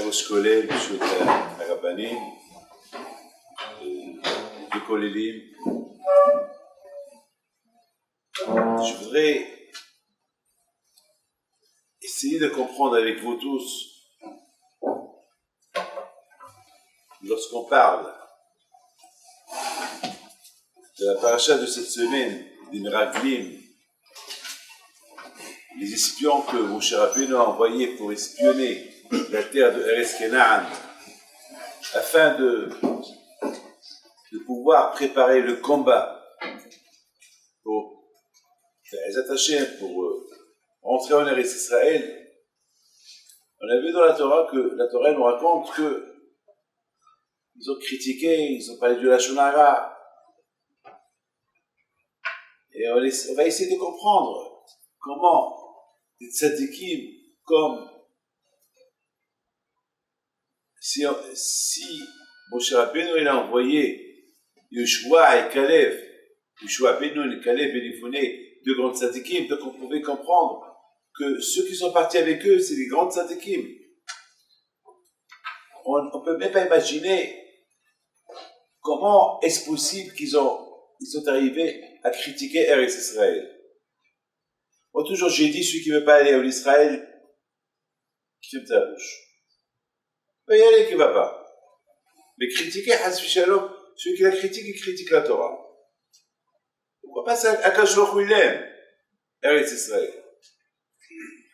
ראש כולל, ברשות הרבנים, וכוללים. Je voudrais essayer de comprendre avec vous tous, lorsqu'on parle de la paracha de cette semaine, des Meraglim, les espions que Moshe Rabbeinu a envoyés pour espionner la terre de Eretz Canaan, afin de pouvoir préparer le combat pour les attacher, pour entrer en Eretz Israël. On a vu dans la Torah que la Torah nous raconte que ils ont critiqué, ils ont parlé du Lashon Hara. Et on va essayer de comprendre comment des tzadikim, comme si Moshe Rabbeinu il a envoyé Yoshua et Kalev, Yoshua Benu et Kalev et Yifune, deux grands tzadikim, donc on pouvait comprendre que ceux qui sont partis avec eux, c'est des grands tzadikim. On ne peut même pas imaginer comment est-ce possible qu'ils sont arrivés à critiquer Eretz Israël. Moi, toujours, j'ai dit, celui qui ne veut pas aller en Israël, qui ferme sa bouche. Il peut y aller, qui ne va pas. Mais critiquer Hasbi Shalom, celui qui la critique, il critique la Torah. Pourquoi pas ça Akash Baruch Hu, il aime Eretz Israël.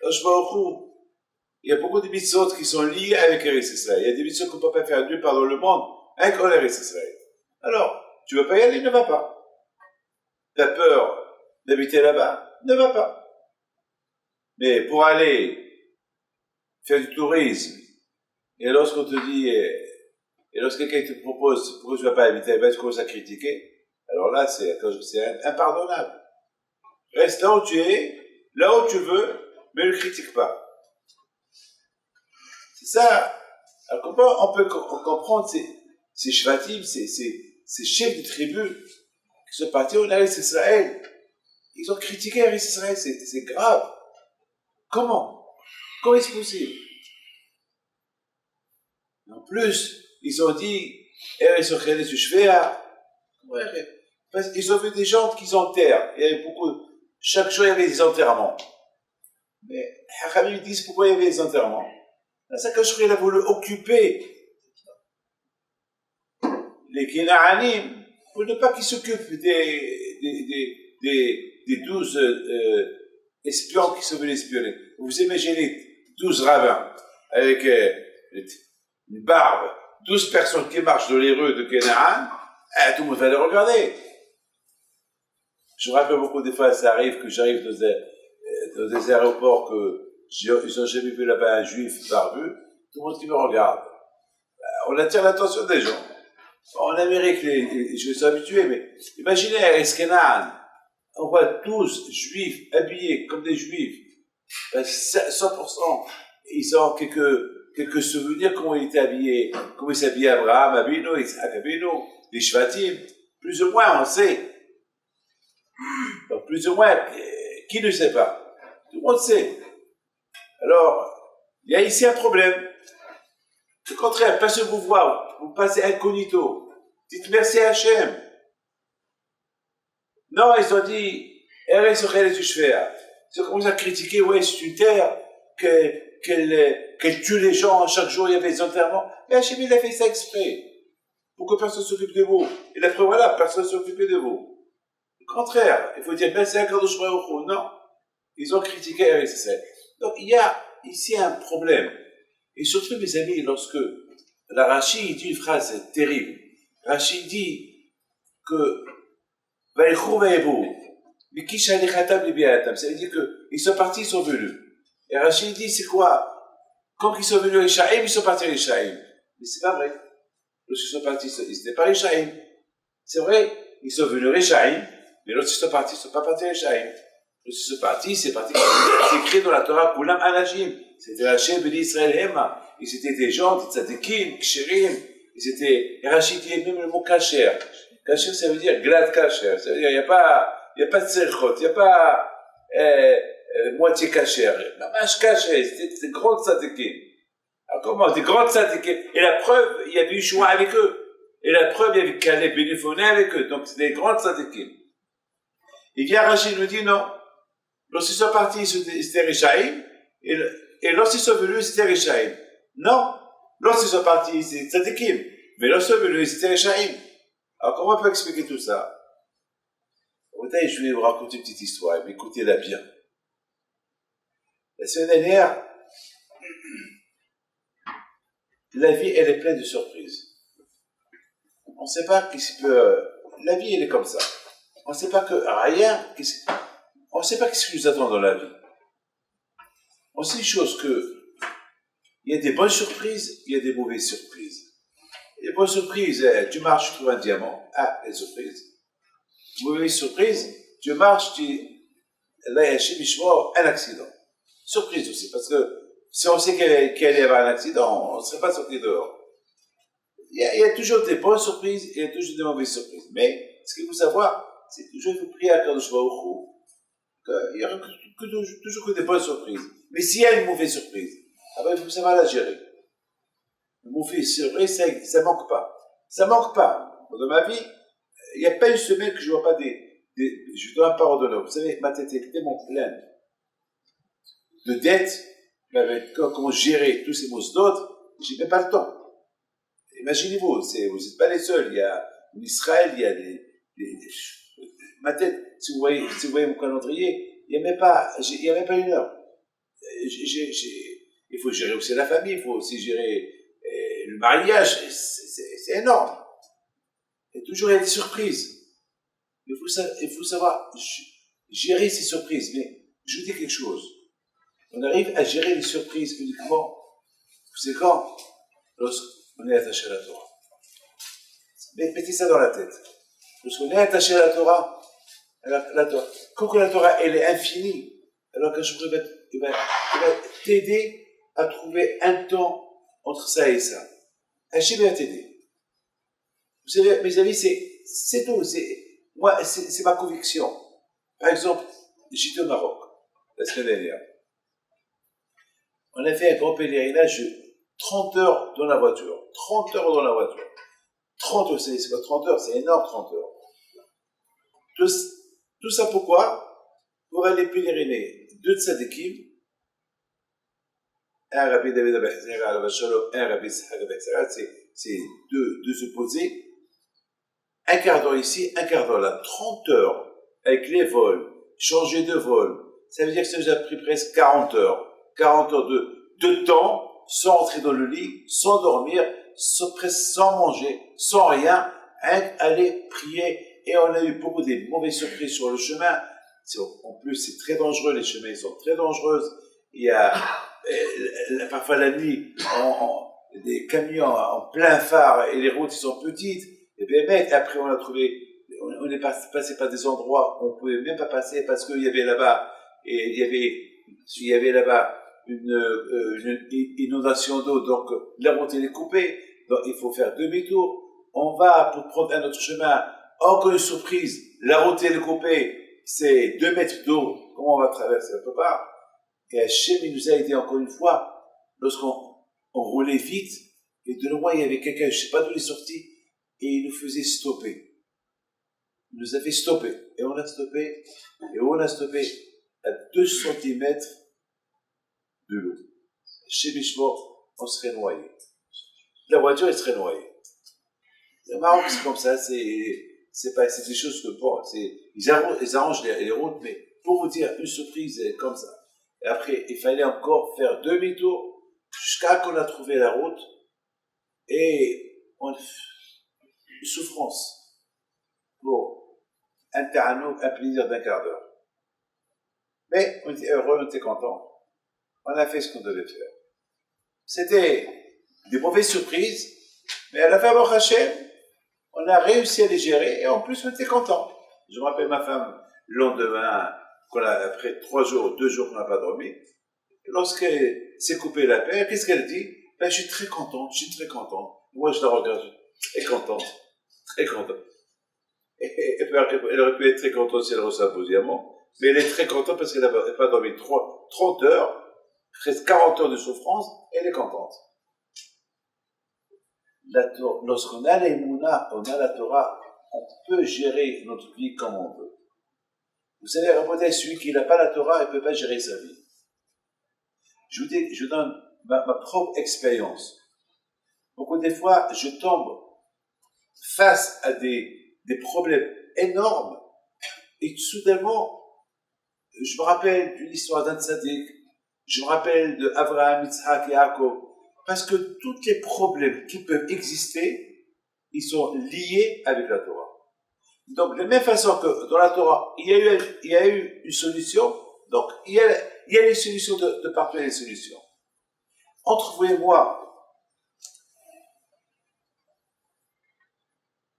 Akash Baruch Hu, il y a beaucoup de mitzvot qui sont liés avec Eretz Israël. Il y a des mitzvot qu'on ne peut pas faire Dieu par dans le monde avec Eretz Israël. Alors, tu ne veux pas y aller, ne va pas. Tu as peur d'habiter là-bas, ne va pas. Mais pour aller faire du tourisme, et lorsqu'on te dit, et lorsque quelqu'un te propose pourquoi tu ne vas pas habiter là-bas, tu commences à critiquer, alors là, c'est impardonnable. Reste là où tu es, là où tu veux, mais ne critique pas. C'est ça. Alors comment on peut comprendre ces shvatim, ces chefs de tribus qui sont partis en Eretz Israël? Ils ont critiqué Eretz Israël, c'est grave. Comment est-ce possible? En plus, ils ont dit Eretz Ochel Shvea. Parce qu'ils ont vu des gens qui s'enterrent. Il y avait chaque jour il y avait des enterrements. Mais Hachamim disent pourquoi il y avait des enterrements. C'est que il a voulu occuper les Kénaanim pour ne pas qu'ils s'occupent des 12 espions qui sont venus espionner. Vous imaginez 12 rabbins avec une barbe, 12 personnes qui marchent dans les rues de Canaan, tout le monde va les regarder. Je me rappelle beaucoup des fois, ça arrive que j'arrive dans des aéroports ils n'ont jamais vu là-bas un juif barbu, tout le monde qui me regarde. On attire l'attention des gens. En Amérique, les Juifs sont habitués, mais imaginez à Eretz Canaan, on voit 12 juifs habillés comme des juifs, 100%, ils ont quelques souvenirs comment ils étaient habillés, comment ils s'habillaient Abraham, Abino, Isaac Abino, les Shvatim, plus ou moins on sait. Donc plus ou moins, qui ne sait pas? Tout le monde sait. Alors, il y a ici un problème. Au contraire, personne ne vous voit, vous passez incognito. Dites merci à Hachem. Non, ils ont dit, Eretz Ochel Shvea. Ils ont commencé à critiquer, ouais, c'est une terre qu'elle tue les gens, chaque jour il y avait des enterrements. Mais Hachem, il a fait ça exprès. Pour que personne ne s'occupe de vous. Et après, voilà, personne ne s'occupe de vous. Au contraire, il faut dire, merci à Kadosh Baruch Hu. Non. Ils ont critiqué Eretz Israël. Donc, il y a ici un problème. Et surtout, mes amis, lorsque la Rashi dit une phrase terrible, Rashi dit que Vaïchou Vaïbou, ça veut dire qu'ils sont partis, ils sont venus. Et Rashi dit, c'est quoi? Quand ils sont venus à Ishaïm, ils sont partis à Ishaïm. Mais c'est pas vrai. Lorsqu'ils sont partis, ils n'étaient pas à Ishaïm. C'est vrai, ils sont venus à Ishaïm, mais lorsqu'ils sont partis, ils ne sont pas partis à Ishaïm. Lorsqu'ils sont partis, c'est écrit dans la Torah, Kulam Anajim. C'était Hachem B'ni Israël Hema. Ils étaient des gens, des tzadikim, ksherim. Ils étaient, Rachid dit même le mot kasher. Kasher, ça veut dire glad kasher. Ça veut dire, il n'y a pas de tzerchot, il n'y a pas moitié kasher. Mamash kasher, c'était des grands tzadikim. Alors comment? Des grandes tzadikim. Et la preuve, il y avait eu Yeshua avec eux. Et la preuve, il y avait Caleb Ben Yefuneh avec eux. Donc c'est des grandes tzadikim. Et vient Rachid nous dit non. Lorsqu'ils sont partis, c'était Rishaïm. Et lorsqu'ils sont venus, c'était Rishaïm. Non. Lorsqu'ils sont partis, c'était tzadikim. Mais lorsqu'ils sont venus, c'était Rishaïm. Alors comment on peut expliquer tout ça? Je vais vous raconter une petite histoire, mais écoutez-la bien. La semaine dernière, la vie, elle est pleine de surprises. On ne sait pas qu'est-ce que... La vie, elle est comme ça. On ne sait pas que rien... On ne sait pas ce qui nous attend dans la vie. On sait une chose que... Il y a des bonnes surprises, il y a des mauvaises surprises. Les bonnes surprises, tu marches, tu trouves un diamant. Ah, les surprises. Mauvaise surprise, tu marches, là, il y a un accident. Surprise aussi, parce que si on sait qu'il allait y avoir un accident, on ne serait pas sorti dehors. Il y a toujours des bonnes surprises, il y a toujours des mauvaises surprises. Mais, ce qu'il faut savoir, c'est toujours il faut prier à Kadosh Baruch Hu, qu'il y aura toujours que des bonnes surprises. Mais s'il y a une mauvaise surprise, il faut savoir la gérer. Une mauvaise surprise, ça ne manque pas. Ça ne manque pas. Dans ma vie, il n'y a pas une semaine que je ne vois pas je dois un pardonner. Vous savez, ma tête est tellement pleine de dettes, comment gérer tous ces mots d'autres, je n'ai même pas le temps. Imaginez-vous, vous n'êtes pas les seuls. Il y a en Israël, il y a ma tête, si vous voyez mon calendrier, il n'y a même pas une heure. Il faut gérer aussi la famille, il faut aussi gérer le mariage, c'est énorme. Et toujours il y a des surprises. Il faut savoir gérer ces surprises. Mais je vous dis quelque chose. On arrive à gérer les surprises uniquement, c'est quand? Lorsqu'on est attaché à la Torah. Mais mettez ça dans la tête. Lorsqu'on est attaché à la Torah, quand la Torah elle est infinie, alors qu'un jour il va t'aider à trouver un temps entre ça et ça. Hachem va t'aider. Vous savez, mes amis, c'est tout. Moi, c'est ma conviction. Par exemple, j'étais au Maroc la semaine dernière. On a fait un grand pèlerinage de 30 heures dans la voiture. 30 heures dans la voiture. 30 heures, c'est pas 30 heures, c'est énorme 30 heures. Tout ça pourquoi? Pour aller pèleriner deux tzadikim, un Rabbi David Abba Shalom, un Rabbi Yitzhak Abba Tzara, c'est deux opposés. Un quart d'heure ici, un quart d'heure là. 30 heures avec les vols, changer de vol. Ça veut dire que ça nous a pris presque 40 heures. 40 heures de temps, sans rentrer dans le lit, sans dormir, presque sans manger, sans rien, aller prier. Et on a eu beaucoup de mauvaises surprises sur le chemin. En plus, c'est très dangereux, les chemins ils sont très dangereux. Il y a parfois la nuit, des camions en plein phare et les routes ils sont petites. Et bien, mec, après on a trouvé, on est passé par des endroits où on ne pouvait même pas passer parce qu'il y avait là-bas, il y avait là-bas une inondation d'eau, donc la route elle est coupée, donc il faut faire demi-tour. On va pour prendre un autre chemin, encore une surprise, la route elle est coupée, c'est 2 mètres d'eau, comment on va traverser? On ne peut pas. Et Hachem il nous a aidé encore une fois, lorsqu'on roulait vite, et de loin il y avait quelqu'un, je ne sais pas d'où il est sorti, et il nous faisait stopper. Il nous a fait stopper. Et on a stoppé à 2 centimètres de l'eau. Chez Mishmor, on serait noyé. La voiture, elle serait noyée. Le Maroc, c'est comme ça, c'est des choses que bon, ils arrangent les routes, mais pour vous dire, une surprise comme ça. Et après, il fallait encore faire demi-tour jusqu'à qu'on a trouvé la route. Et une souffrance pour un plaisir d'un quart d'heure. Mais on était heureux, on était content. On a fait ce qu'on devait faire. C'était des mauvaises surprises, mais à la fin, Baruch Hashem, on a réussi à les gérer et en plus on était content. Je me rappelle ma femme, le lendemain, après 2 jours qu'on n'a pas dormi, lorsqu'elle s'est coupée la paix, qu'est-ce qu'elle dit? Ben, je suis très contente. Moi, je la regarde, très contente. Très contente. Elle aurait pu être très contente si elle reçoit un beau diamant, mais elle est très contente parce qu'elle n'a pas dormi 30 heures, presque 40 heures de souffrance, elle est contente. lorsqu'on a les Mouna, on a la Torah, on peut gérer notre vie comme on veut. Vous savez, répondez, celui qui n'a pas la Torah, il ne peut pas gérer sa vie. Je donne ma propre expérience. Beaucoup des fois, je tombe face à des problèmes énormes et soudainement, je me rappelle d'une histoire d'un tzaddik, je me rappelle de Abraham, Yitzhak et Yaakov, parce que tous les problèmes qui peuvent exister, ils sont liés avec la Torah. Donc, de la même façon que dans la Torah, il y a eu une solution, donc il y a une solution de partout, il y a des solutions. Entre vous et moi,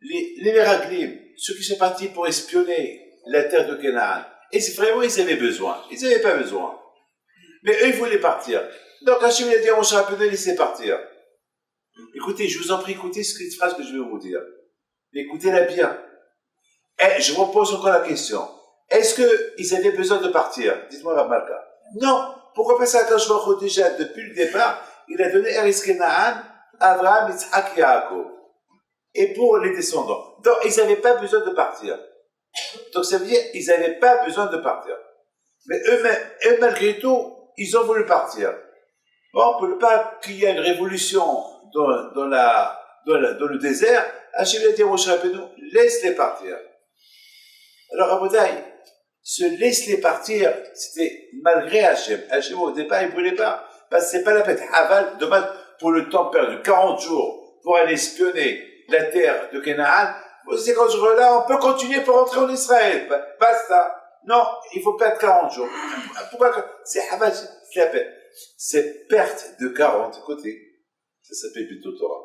les Meraglim, ceux qui sont partis pour espionner la terre de Canaan, et c'est vraiment, ils avaient besoin. Ils n'avaient pas besoin. Mais eux, ils voulaient partir. Donc, Hachem, il a dit à Moshe Rabbeinu, laissez partir. Écoutez, je vous en prie, écoutez cette phrase que je vais vous dire. Écoutez-la bien. Et je vous pose encore la question. Est-ce qu'ils avaient besoin de partir? Dites-moi la marque. Non. Pourquoi pas ça quand je vois déjà, depuis le départ, il a donné Eretz Canaan, Abraham, Yitzhak et Yaakov. Et pour les descendants. Donc, ils n'avaient pas besoin de partir. Donc, ça veut dire qu'ils n'avaient pas besoin de partir. Mais eux, malgré tout, ils ont voulu partir. Bon, pour ne pas qu'il y ait une révolution dans le désert, Hachem a dit à Moshe Rabbeinu, laisse-les partir. Alors, Rabotai, se laisse-les partir, c'était malgré Hachem. Hachem, au départ, il ne voulait pas. Parce que c'est pas la peine. Aval, dommage, pour le temps perdu, 40 jours, pour aller espionner la terre de Canaan, ces 40 jours-là, on peut continuer pour rentrer en Israël. Basta. Non, il faut perdre 40 jours. Pourquoi? C'est Aval, c'est la peine. Cette perte de 40, écoutez, ça s'appelle plutôt Torah.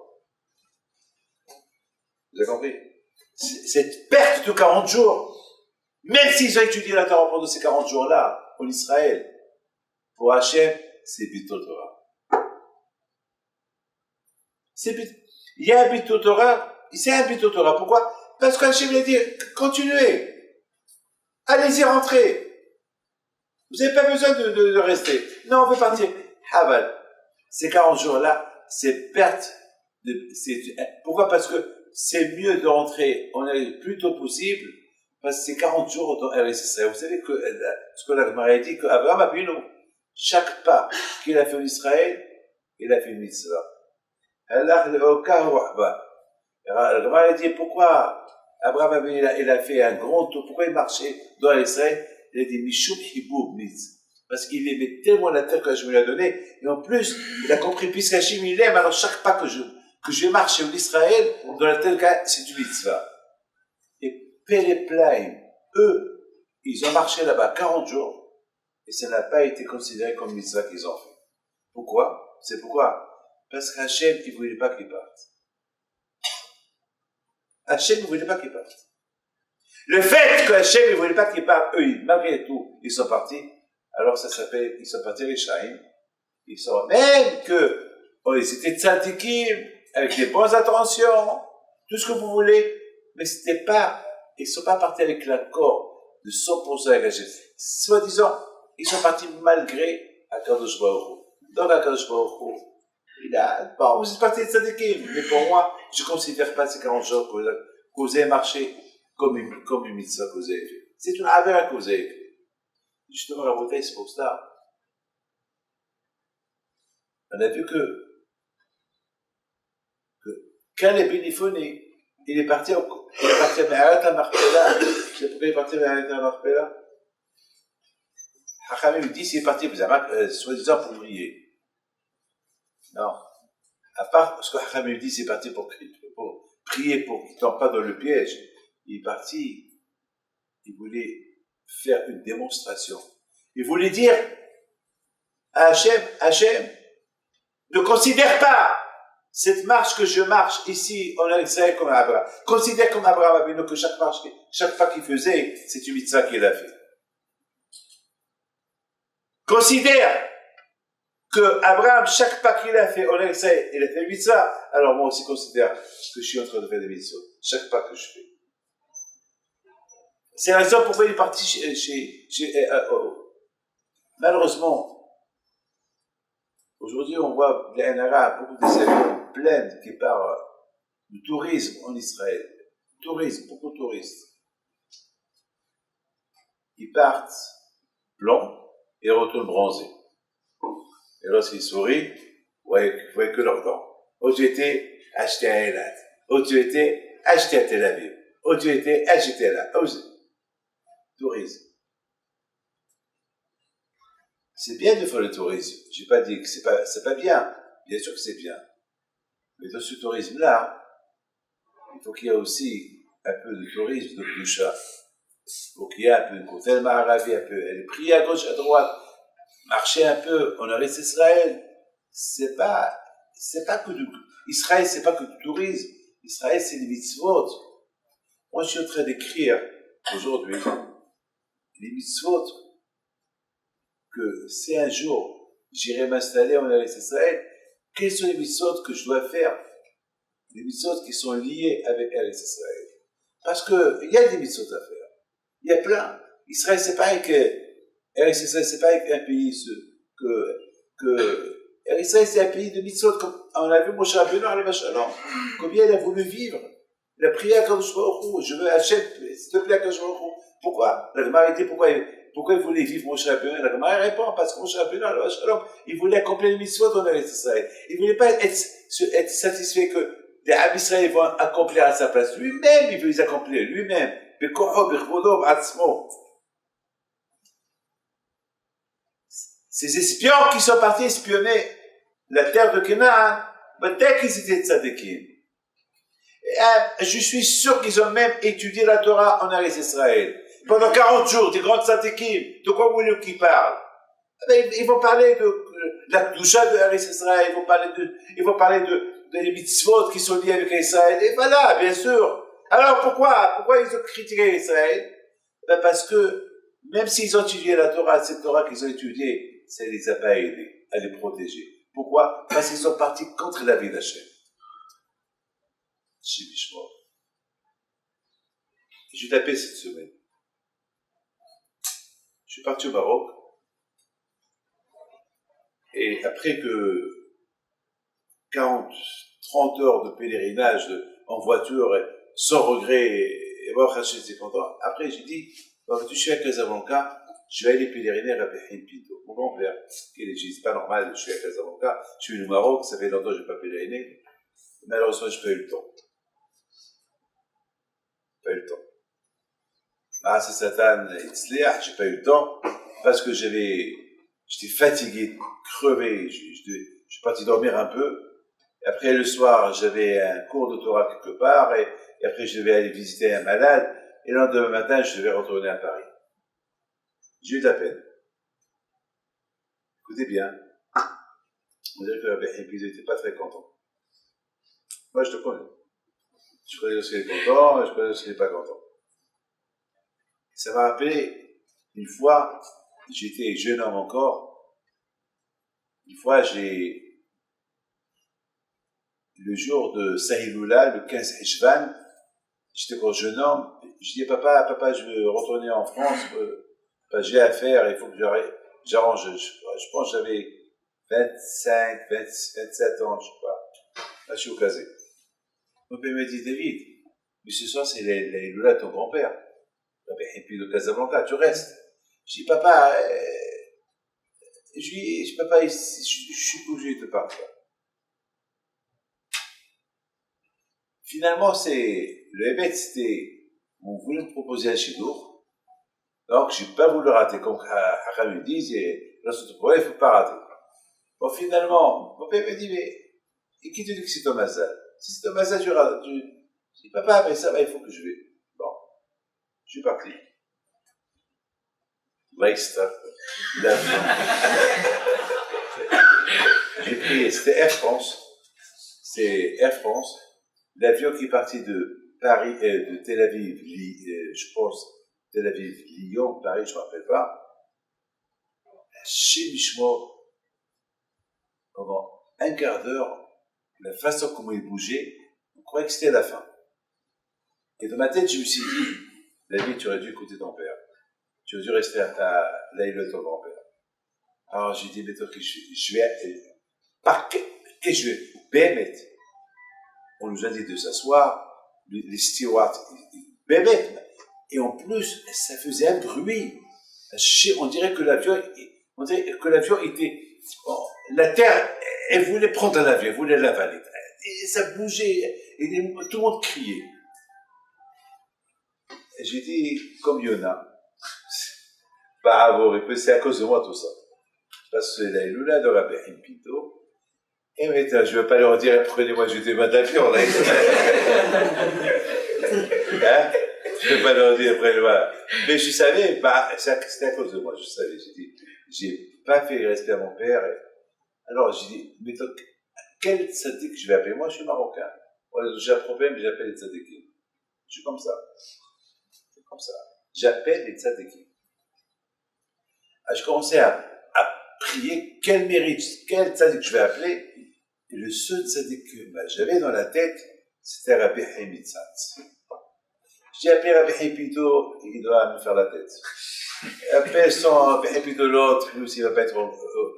Vous avez compris? Cette perte de 40 jours, même s'ils ont étudié la Torah pendant ces 40 jours-là, en Israël, pour Hachem, c'est plutôt Torah. Il y a un plutôt Torah, c'est un plutôt Torah. Pourquoi? Parce qu'Hachem a dit, continuez. Allez-y, rentrez. Vous n'avez pas besoin de rester. Non, on veut partir. Haval. Ces 40 jours-là, c'est perte. Pourquoi? Parce que c'est mieux de rentrer le plus tôt possible, parce que c'est 40 jours dans RSS. Vous savez ce que la Gemara a dit, qu'Abraham a vu, non. Chaque pas qu'il a fait en Israël, il a fait une mitzvah. La Gemara a dit, pourquoi Abraham il a fait un grand tour, pourquoi il marchait dans Israël? Il a dit, Mishum Hiboub Miz. Parce qu'il aimait tellement la terre que je lui ai donnée, et en plus, il a compris, puisque Hachem il aime, alors chaque pas que je vais marcher en Israël, dans la terre, c'est une mitzvah. Et Péléplaïm, eux, ils ont marché là-bas 40 jours, et ça n'a pas été considéré comme mitzvah qu'ils ont fait. Pourquoi? C'est pourquoi? Parce qu'Hachem, il ne voulait pas qu'ils partent. Hachem ne voulait pas qu'ils partent. Le fait que Hachem ne voulait pas qu'ils partent, eux, malgré tout, ils sont partis, alors ça s'appelle, ils sont partis les Shaïm. Ils sont, même que, ils étaient tzadikim, avec des bonnes intentions, tout ce que vous voulez, mais c'était pas, ils ne sont pas partis avec l'accord de 100% avec Hachem. Soi-disant, ils sont partis malgré Akadosh Baruch Hu. Donc Akadosh Baruch Hu, bon, vous êtes partis de tzadikim, mais pour moi, je ne considère pas ces 40 jours que vous avez marché comme une mitzvah que vous avez fait. C'est une avera que vous avez fait. Justement, la bouteille, c'est pour ça. On a vu que Caleb ben Yefone, il est parti à Me'arat HaMachpelah. C'est pourquoi il est parti à Me'arat HaMachpelah? Hachamim dit qu'il est parti, soi-disant, pour prier. Non. À part, parce que Hachamim dit qu'il est parti pour prier, pour qu'il ne tombe pas dans le piège. Il est parti, il voulait faire une démonstration. Il voulait dire à Hachem, ne considère pas cette marche que je marche ici en Israël comme Abraham. Considère comme Abraham Avinu que chaque pas qu'il faisait, c'est une mitzvah qu'il a fait. Considère que Abraham, chaque pas qu'il a fait en Israël, il a fait une mitzvah. Alors moi aussi considère que je suis en train de faire des mitzvahs. Chaque pas que je fais. C'est la raison pourquoi il est parti malheureusement, aujourd'hui on voit les NRA, beaucoup des avions pleins qui partent le tourisme en Israël. Tourisme, beaucoup de touristes. Ils partent blancs et retournent bronzés. Et lorsqu'ils sourient, vous voyez que leurs dents. Oh, tu étais acheté à Eilat. Oh, tu étais acheté à Tel Aviv. Oh, tu étais acheté là. Oh, tourisme. C'est bien de faire le tourisme. J'ai pas dit que c'est pas bien. Bien sûr que c'est bien. Mais dans ce tourisme-là, il faut qu'il y ait aussi un peu de tourisme de Kedusha. Il faut qu'il y ait un peu de Kotel Ma'aravi, un peu. Elle est priée à gauche, à droite. Marcher un peu en Eretz Israël. C'est pas que du Israël, c'est pas que du tourisme. Israël, c'est les mitzvot. Moi, je suis en train d'écrire aujourd'hui les mitzvot que si un jour j'irai m'installer en Eretz Israël, quels sont les mitzvot que je dois faire? Les mitzvot qui sont liés avec Eretz Israël. Parce qu'il y a des mitzvot à faire. Il y a plein. Israël, c'est pas avec Eretz Israël, c'est pas avec un pays que Eretz Israël, c'est un pays de mitzvot. Comme on a vu Moshe Rabbeinu alayhi Shalom, combien il a voulu vivre. Il a prié à Kadosh Baruch Hu, je veux Hachem, s'il te plaît, Kadosh Baruch Hu. Pourquoi? La Gemara était pourquoi il voulait vivre Moshe Rabbeinu? La Gemara répond parce que Moshe Rabbeinu alayhi Shalom, il voulait accomplir les mitzvot en Eretz Israël. Il voulait pas être satisfait que les Am Israël vont accomplir à sa place. Lui-même, il veut les accomplir, lui-même. Ces espions qui sont partis espionner la terre de Canaan, peut-être qu'ils étaient tzadikim. Je suis sûr qu'ils ont même étudié la Torah en Eretz Israël. Pendant 40 jours, des grands tzadikim. De quoi voulez-vous qu'ils parlent? Ils vont parler de la Kedusha de Eretz Israël, ils vont parler de les mitzvot qui sont liés avec Israël. Et voilà, bien sûr. Alors pourquoi ils ont critiqué Israël? Parce que même s'ils ont étudié la Torah, cette Torah qu'ils ont étudiée, ça ne les a pas aidés à les protéger. Pourquoi? Parce qu'ils sont partis contre la vie d'Hachem. J'ai tapé cette semaine. Je suis parti au Maroc. Et après que 40, 30 heures de pèlerinage en voiture, sans regret, et voir Hachem c'est content, après j'ai dit, je suis à Casablanca, je vais aller pèleriner à Rabbi Pinto. Mon grand-père, qui est légiste, c'est pas normal, je suis à Casablanca, je suis au Maroc, ça fait longtemps que je n'ai pas pèleriné. Malheureusement, je n'ai pas eu le temps. Ah, c'est Satan, Itzliach, j'ai pas eu le temps, parce que j'étais fatigué, crevé, je suis parti dormir un peu. Et après, le soir, j'avais un cours de Torah quelque part, et après, je devais aller visiter un malade, et le lendemain matin, je devais retourner à Paris. J'ai eu de la peine. Écoutez bien, on dirait que Rabbi Hippie n'était pas très content. Moi, je te connais. Je connais lorsqu'il est content, et je connais lorsqu'il n'est pas content. Ça m'a rappelé, une fois, j'étais jeune homme encore, une fois, le jour de Sahiloula, le 15 Heshvan, j'étais encore jeune homme, je dis papa, je veux retourner en France, j'ai affaire, il faut que j'arrange, je pense que j'avais 25, 27 ans, je sais pas, là je suis au casé. Mon père me dit, David, mais ce soir c'est l'Aïloula de ton grand-père, et puis de Casablanca, tu restes. Je dis papa, papa, je suis obligé de partir. Finalement, le Hébet, on voulait me proposer un chidour, donc j'ai pas voulu rater, comme Haram me dit, et lorsque tu pourrais, il faut pas rater. Bon, finalement, mon père me dit, mais, et qui te dit que c'est ton mazal? Si c'est ton mazal, je dis, papa, mais ça va, il faut que je vais. Bon, je suis parti. Leicester, j'ai pris, c'était Air France, l'avion qui est parti de Paris, de Tel Aviv, je pense, Tel Aviv, Lyon, Paris, je ne me rappelle pas, chez Mishmor, pendant un quart d'heure, la façon comment il bougeait, on croyait que c'était la fin. Et dans ma tête, je me suis dit, David, tu aurais dû écouter ton père. Tu aurais dû rester à l'Aïlot de ton grand-père. Alors j'ai dit, mais je vais, par que je vais, bémet. on nous a dit de s'asseoir, les stewards, bébé, et en plus, ça faisait un bruit. On dirait que l'avion était, oh, la terre, elle voulait prendre l'avion, elle voulait l'avaler. Et ça bougeait, et tout le monde criait. Et j'ai dit, comme Yona, bravo, c'est à cause de moi tout ça. Parce que la Lula de Rabbi Haim Pinto, et maintenant, je ne vais pas leur dire, prenez-moi, je des mains d'avion, là. Hein? Je ne vais pas leur dire, prenez-moi. Mais je savais, c'était à cause de moi, je savais. J'ai dit, j'ai pas fait respect à mon père. Alors, j'ai dit, mais donc, quel tzaddik je vais appeler? Moi, je suis marocain. Moi, j'ai un problème, j'appelle les tzaddikim. Je suis comme ça. C'est comme ça. J'appelle les tzaddikim. Je commençais à prier, quel mérite, quel tzaddik je vais appeler. Et le seul tzaddik que j'avais dans la tête, c'était Rabbi Haim Itzatz. J'ai appelé Rabbi Haim Pinto, il doit me faire la tête. Appelle son Rabbi Haim Pinto l'autre, lui aussi il va pas être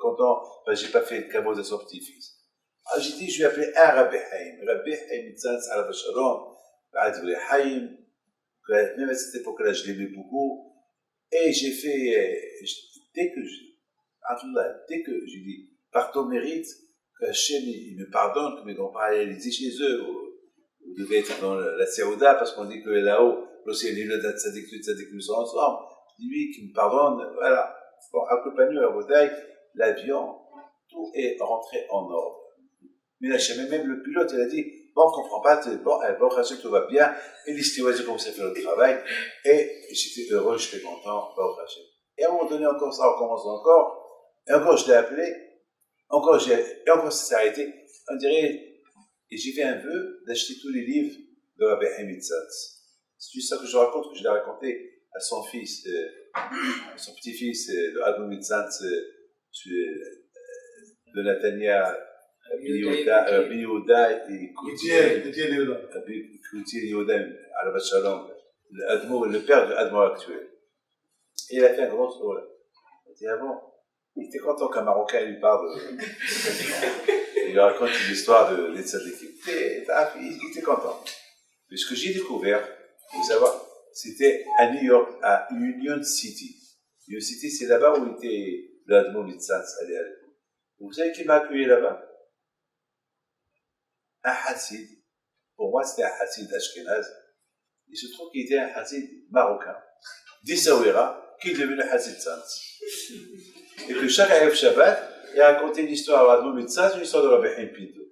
content, parce que j'ai pas fait le caveau de son petit-fils. Alors j'ai dit, je vais appeler un Rabbi Haim Itzatz, Alav Shalom, Rabbi Haim, même à cette époque-là, je l'aimais beaucoup. Et j'ai fait, dès que j'ai dit, par ton mérite, que Hachem, il me pardonne, que mes grands-parents étaient chez eux, ou devaient être dans la Séouda, parce qu'on dit que là-haut, lorsqu'il y a le Tzadik, nous sont ensemble, lui qui me pardonne, voilà. Bon, accompagné à la bataille, l'avion, tout est rentré en ordre. Mais Hachem, même le pilote, il a dit, bon, on ne comprend pas, bon, Hachem, tout va bien, et les stewards ont commencé à faire le travail, et j'étais heureux, j'étais content, bon, Hachem. Et à un moment donné, encore ça recommence encore, et encore je l'ai appelé, encore ça s'est arrêté. On dirait, et j'ai fait un vœu d'acheter tous les livres de Rabbi Haim Itzatz. C'est juste ça que je raconte, que je l'ai raconté à son fils, à son petit-fils, de Adon Itzatz, de Nathania, Yehuda et Koutier Yehuda, Alav Shalom, le père de l'Admor actuel. Et il a fait un grand tour. Il a dit, ah bon, il était content qu'un Marocain lui parle. Il lui raconte une histoire des tzadikim. Il était content. Mais ce que j'ai découvert, vous savez, c'était à New York, à Union City. Union City, c'est là-bas où était l'Admor Itzatz. Vous savez qui m'a accueilli là-bas? Un Hassid. Pour moi, c'était un Hassid Ashkenaz. Il se trouve qu'il était un Hassid marocain, d'Essaouira, qui est devenu Hassid Tzatz. Et que chaque Erev Shabbat, il a raconté l'histoire à Admor Itzatz, une histoire de Rabbi Haim Pinto.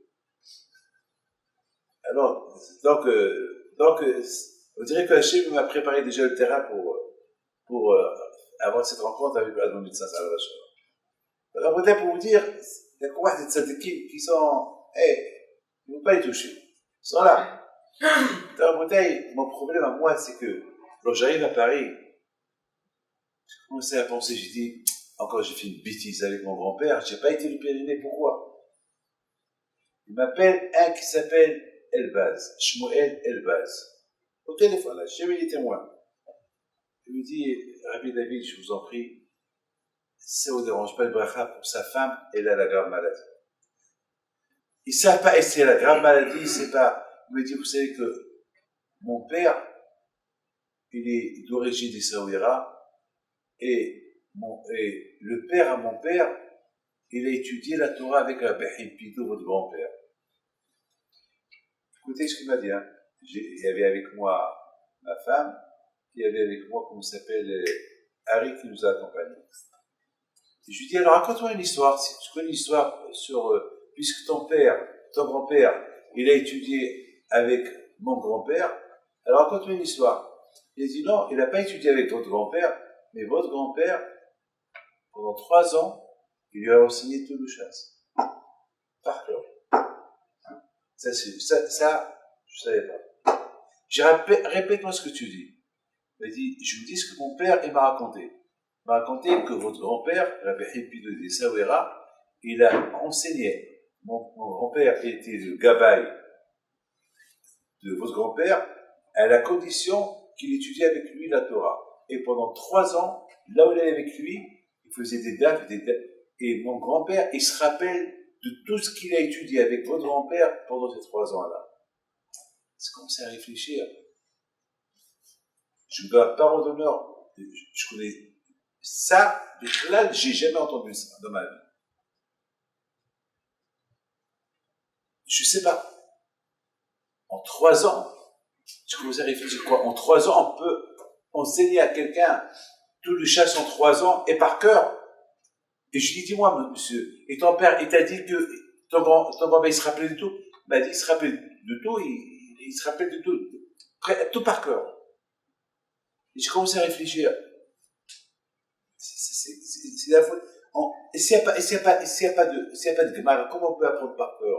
Alors, donc, on dirait que Hachem m'a préparé déjà le terrain pour avoir cette rencontre avec Admor Itzatz à la vache. Alors, peut-être pour vous dire, il y a combien de tzadikim qui sont, ils ne vont pas les toucher. Ils sont là. Dans la bouteille, mon problème à moi, c'est que, lorsque j'arrive à Paris, j'ai commencé à penser, j'ai dit, encore j'ai fait une bêtise avec mon grand-père, j'ai pas été le périmé, pourquoi? Il m'appelle un qui s'appelle Elbaz, Shmuel Elbaz. Au téléphone, là, j'ai mis les témoins. Il me dit, Rabbi David, je vous en prie, ça ne vous dérange pas le bracha pour sa femme, elle a la grave maladie. Il ne sait pas, et c'est la grave maladie, il ne sait pas. Il me dit, vous savez que mon père, il est d'origine d'Essaouira, et le père à mon père, il a étudié la Torah avec Rabbi Haim Pinto, votre grand-père. Écoutez ce qu'il m'a dit. Hein. Il y avait avec moi ma femme, il y avait avec moi, comment s'appelle, Harry qui nous a accompagnés. Et je lui dis, alors raconte-moi une histoire. Si tu connais une histoire sur, puisque ton grand-père, il a étudié avec mon grand-père, alors raconte-moi une histoire. Il a dit, non, il n'a pas étudié avec votre grand-père, mais votre grand-père, pendant 3 ans, il lui a enseigné tout le chasse. Par cœur. Ça, je ne savais pas. Répète-moi ce que tu dis. Il a dit, je vous dis ce que mon père, il m'a raconté. Il m'a raconté que votre grand-père, Rabbi Haim Pinto d'Essaouira, il a enseigné. Mon grand-père était le gabaï de votre grand-père, à la condition qu'il étudiait avec lui la Torah. Et pendant 3 ans, là où il allait avec lui, il faisait des dates, et mon grand-père, il se rappelle de tout ce qu'il a étudié avec votre grand-père pendant ces 3 ans-là. C'est commencer à réfléchir. Je vous donne parole d'honneur. Je connais ça, là, j'ai jamais entendu ça dans ma vie. Je sais pas. En 3 ans, je commence à réfléchir quoi? En 3 ans, on peut enseigner à quelqu'un tout le chasse en 3 ans et par cœur. Et je lui dis, dis-moi, monsieur, et ton père, il t'a dit que ton grand-père, il se rappelait de tout? Il m'a dit, il se rappelait de tout, il se rappelle de tout. Tout par cœur. Et je commence à réfléchir. C'est la faute. Et s'il n'y a pas de Gemara, comment on peut apprendre par cœur?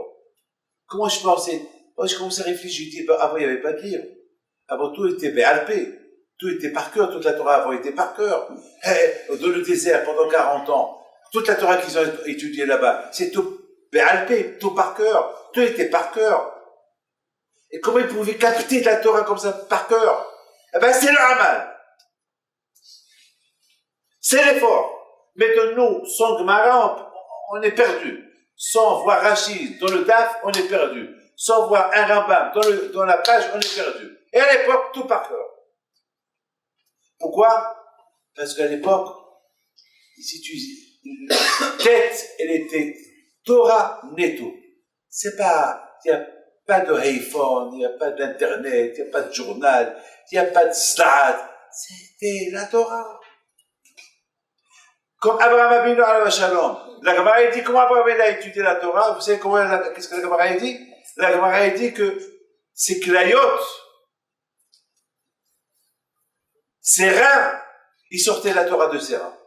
Comment je pensais? Moi, je commence à réfléchir. Je dis, avant, il n'y avait pas de livre. Avant, tout était béalpé. Tout était par cœur. Toute la Torah avant était par cœur. Dans le désert, pendant 40 ans, toute la Torah qu'ils ont étudiée là-bas, c'est tout béalpé, tout par cœur. Tout était par cœur. Et comment ils pouvaient capter de la Torah comme ça, par cœur? Eh ben, c'est le Hamal. C'est l'effort. Maintenant, nous, sans Gemara, on est perdu. Sans voir Rachid dans le DAF, on est perdu. Sans voir un Rambam dans la page, on est perdu. Et à l'époque, tout par cœur. Pourquoi? Parce qu'à l'époque, si tu la tête, elle était Torah netto. C'est pas, il n'y a pas de iPhone, il n'y a pas d'internet, il n'y a pas de journal, il n'y a pas de slide. C'était la Torah. Comme Abraham Avinu alayhi shalom. La Gemara dit comment Abraham a étudié la Torah. Vous savez qu'est-ce que la Gemara dit? La Gemara dit que c'est Klayot, ses reins, il sortait la Torah de ses reins.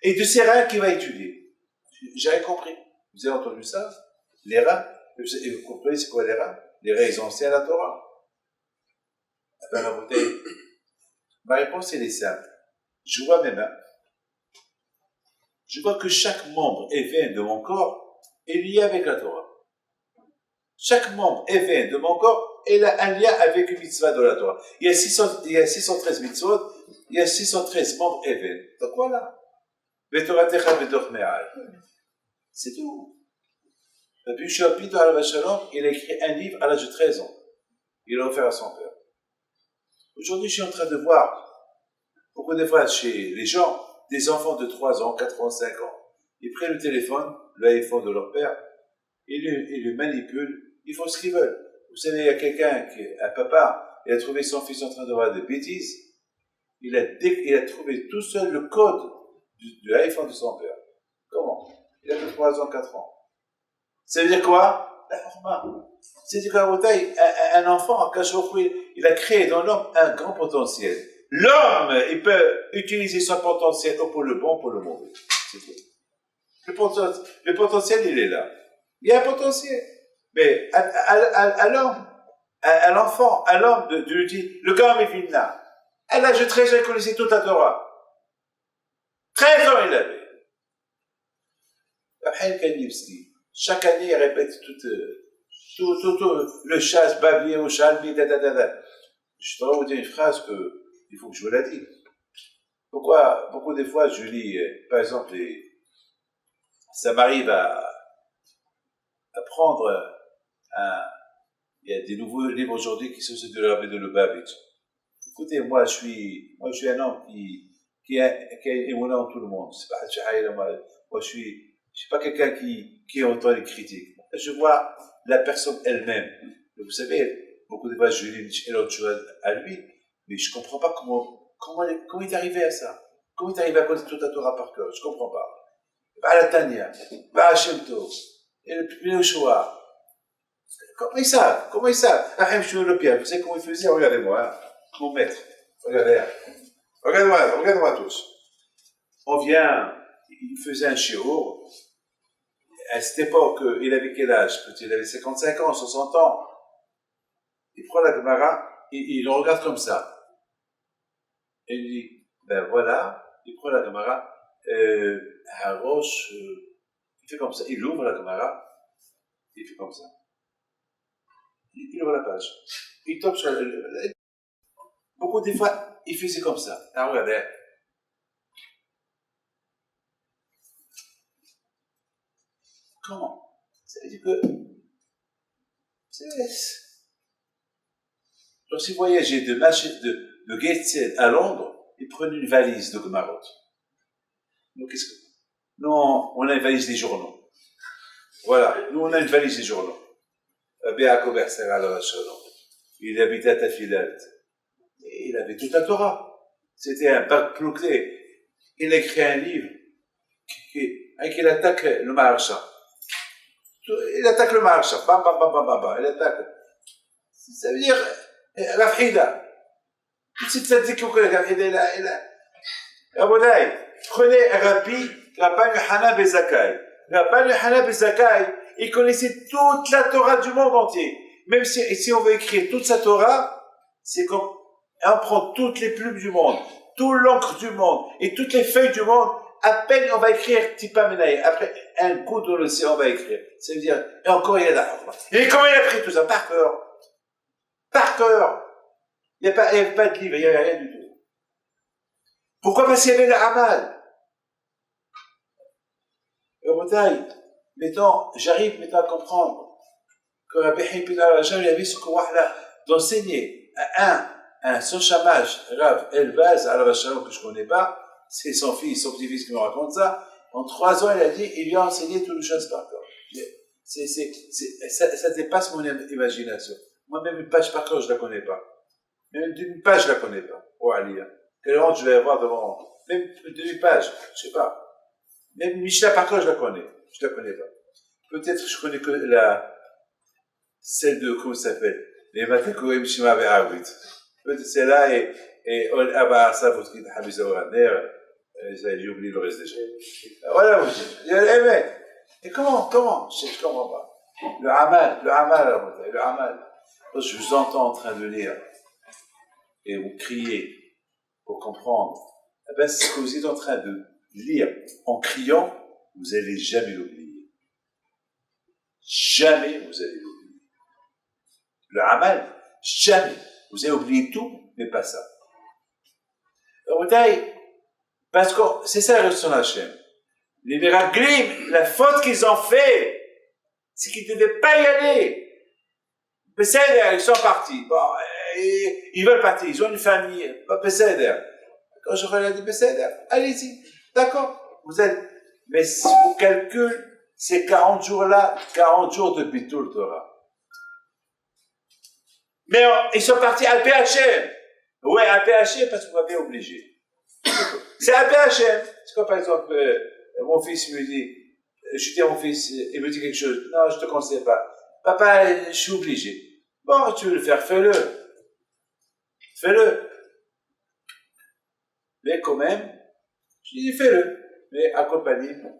Et de ses reins qu'il va étudier. J'avais compris. Vous avez entendu ça? Les reins. Et vous comprenez c'est quoi les reins? Les reins, ils ont enseigné la Torah. Ben, la bouteille. Ma réponse, elle est simple. Je vois mes mains. Je vois que chaque membre et veine de mon corps est lié avec la Torah. Chaque membre et veine de mon corps a un lien avec une mitzvah de la Torah. Il y a 613 mitzvot, il y a 613 membres et veines. Donc voilà. C'est tout. Rabbi Yoshua Pito alav shalom, il a écrit un livre à l'âge de 13 ans. Il l'a offert à son père. Aujourd'hui, je suis en train de voir, beaucoup de fois chez les gens, des enfants de 3 ans, 4 ans, 5 ans. Ils prennent le téléphone, l'iPhone de leur père, ils le manipulent, ils font ce qu'ils veulent. Vous savez, il y a quelqu'un, un papa, il a trouvé son fils en train de voir des bêtises, il a trouvé tout seul le code de l'iPhone de son père. Comment? Il a que 3 ans, 4 ans. Ça veut dire quoi? La norma. C'est-à-dire qu'un enfant, il a créé dans l'homme un grand potentiel. L'homme, il peut utiliser son potentiel pour le bon, pour le mauvais. C'est tout. Le potentiel, il est là. Il y a un potentiel. Mais à l'homme, à l'enfant, à l'homme le gars Mévina, à l'âge de 13 ans, il connaissait toute la Torah. 13 ans, il avait. Chaque année, il répète tout le chasse, babier, au chalbi, Je dois vous dire une phrase il faut que je vous la dise. Pourquoi, beaucoup de fois, je lis, par exemple, ça m'arrive à prendre il y a des nouveaux livres aujourd'hui qui sont ceux de Rabbi de Lubavitch. Écoutez, moi, je suis un homme qui a émoulé en tout le monde. C'est pas, moi, je suis pas quelqu'un qui entend les critiques. Je vois la personne elle-même. Vous savez, beaucoup de fois, je lis une autre chose à lui, mais je comprends pas comment il est arrivé à ça. Comment il est arrivé à connaître toute la Torah par cœur. Je comprends pas. Bah, la Tania, bah, Hashem Tov, et le Yoshua. Comment ils savent? Rahim Shulopia, vous savez comment il faisait? Regardez-moi, hein. Mon maître. Regardez. Regardez-moi tous. On vient, il faisait un shiur. À cette époque, il avait quel âge? Il avait 55 ans, 60 ans. Il prend la Gemara, il le regarde comme ça. Et il dit, ben voilà, il prend la Gemara, Harosh, il fait comme ça, il ouvre la Gemara, il fait comme ça. Il ouvre la page. Il tombe sur beaucoup de fois, il faisait comme ça. Alors regardez. Comment? Ça veut dire que Donc, si vous voyagez de Gateshead à Londres, ils prennent une valise de Gemarot. Nous, qu'est-ce que... Non, on a une valise des journaux. Voilà, nous, on a une valise des journaux. Il habitait à Tafilat. Et il avait toute la Torah. C'était un bac plouclé. Il a écrit un livre qu'il attaque le Maharsha. Il attaque le Maharsha. Bam, bam, bam, bam, bam, bam. Il attaque. Ça veut dire la Frida. Petite sadique ou que la Frida, il a. Aboudaï, prenez Rabbi Yochanan ben Zakkai. Rabbi Yochanan ben Zakkai, il connaissait toute la Torah du monde entier. Même si on veut écrire toute sa Torah, c'est comme on prend toutes les plumes du monde, toute l'encre du monde et toutes les feuilles du monde. À peine on va écrire Tipa Menaï. Après un coup dans l'océan, on va écrire. Ça veut dire, et encore il y a la. Et comment il a pris tout ça? Par cœur. Par cœur. Il n'y avait pas de livre, il n'y avait rien du tout. Pourquoi? Parce qu'il y avait le Hamal. Maintenant, j'arrive maintenant à comprendre que Rabbi Haïm Ben Arajah, il avait ce courage-là d'enseigner à un son chamage, Rav Elbaz, à la Vachalon que je ne connais pas, c'est son fils, son petit-fils qui me raconte ça. En 3 ans, il a dit, il lui a enseigné toutes les choses par cœur. Ça dépasse mon imagination. Moi-même, une page par cœur, je ne la connais pas. Même d'une page, je ne la connais pas. Pour aller. Quelle honte je vais avoir devant. Même d'une page, je ne sais pas. Même Mishnah par cœur, je la connais. Je ne la connais pas. Peut-être je connais que celle de, comment ça s'appelle? Les Matakoim Shima Ve'avit. Peut-être celle-là et Abba Asa, votre kid Hamisa Oraner. J'ai oublié le reste déjà. Voilà, vous dites. Et comment? Je ne comprends pas. Le Hamal. Je vous entends en train de lire et vous criez pour comprendre. Eh bien, ce que vous êtes en train de lire en criant, vous n'allez jamais l'oublier. Jamais vous allez l'oublier. Le Hamal, jamais. Vous allez oublier tout, mais pas ça. Parce que c'est ça la leçon Hachem. Les Meraglim, la faute qu'ils ont fait, c'est qu'ils ne devaient pas y aller. Pesséder, ils sont partis. Bon, ils veulent partir, ils ont une famille. Pesséder. Quand je regarde Pesséder, allez-y. D'accord, vous êtes. Mais si vous calculez ces 40 jours-là, 40 jours de Bitul Torah. Mais ils sont partis à PHM. Ouais, à PHM parce que vous m'avez obligé. C'est à PHM. C'est comme par exemple, mon fils me dit, je dis à mon fils, il me dit quelque chose. Non, je te conseille pas. Papa, je suis obligé. Bon, tu veux le faire, fais-le. Fais-le. Mais quand même, je lui dis, fais-le. Mais accompagne.